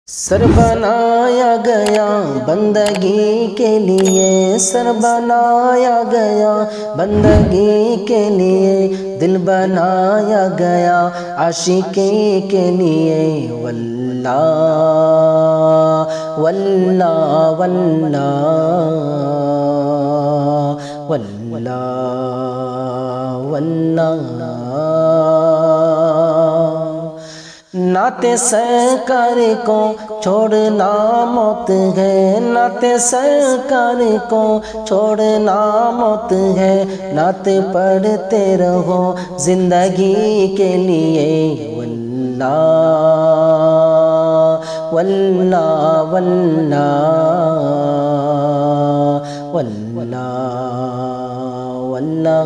سر بنایا گیا بندگی کے لیے، سر بنایا گیا بندگی کے لیے، دل بنایا گیا عاشقی کے لیے، واللہ واللہ واللہ واللہ واللہ۔ نعت سرکار کو چھوڑنا موت ہے، نعت سرکار کو چھوڑنا موت ہے، نعت پڑھتے رہو زندگی کے لیے، واللہ واللہ واللہ واللہ واللہ۔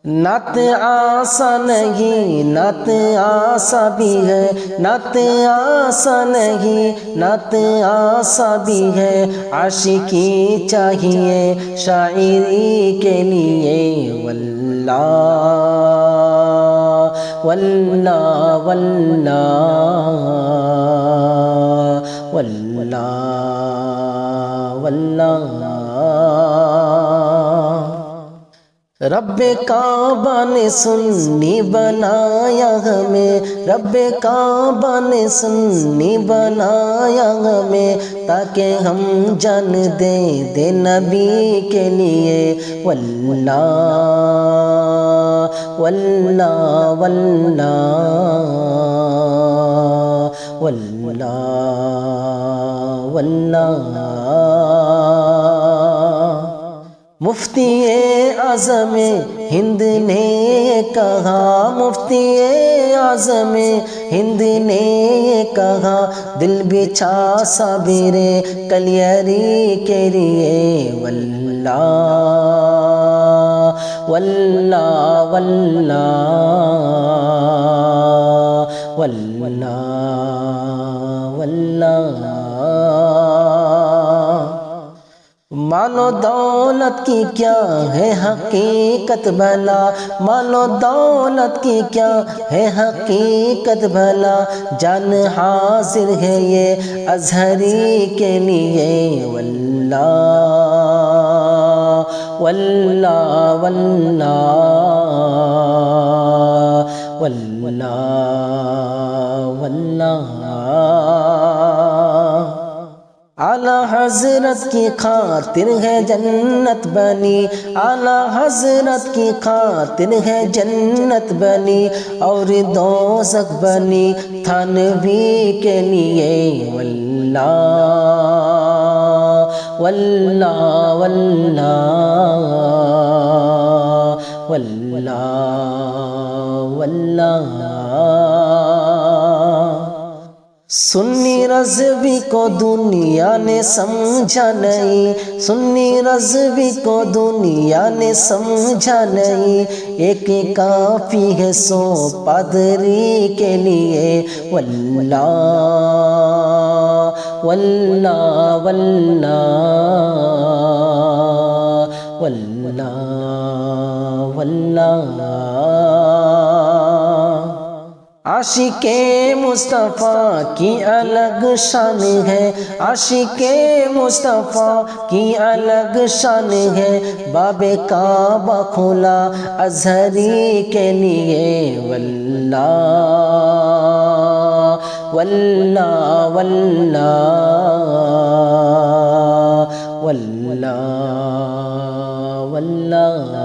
نعت آسان نہیں، نعت آسان بھی ہے، نعت آسان نہیں، نعت آسان بھی ہے، عاشقی چاہیے شاعری کے لیے، واللہ واللہ واللہ واللہ واللہ۔ رب کعبہ نے سنی بنایا ہمیں، رب کعبہ نے سنی بنایا ہمیں، تاکہ ہم جان دے نبی کے لیے، واللہ واللہ واللہ واللہ واللہ۔ مفتی اعظم ہند نے کہا، مفتی اعظم ہند نے کہا، دل بچھا صابر کلیری کے لیے، واللہ واللہ واللہ واللہ واللہ۔ مالو دولت کی کیا ہے حقیقت بھلا، مالو دولت کی کیا ہے حقیقت بھلا، جان حاضر ہے یہ ازہری کے لیے، واللہ واللہ واللہ واللہ واللہ۔ اعلیٰ حضرت کی خاطر ہے جنت بنی، اعلیٰ حضرت کی خاطر ہے جنت بنی، اور دوزخ بنی تھانوی کے لیے، واللہ واللہ واللہ واللہ واللہ۔ سنی رضوی کو دنیا نے سمجھا نہیں، سنی رضوی کو دنیا نے سمجھا نہیں، ایک کافی ہے سو پادری کے لیے، واللہ واللہ واللہ واللہ واللہ۔ عاشق مصطفیٰ کی الگ شان ہے، عاشق مصطفیٰ کی الگ شان ہے، باب کعبہ کھولا ازہری کے لیے، واللہ واللہ واللہ واللہ واللہ۔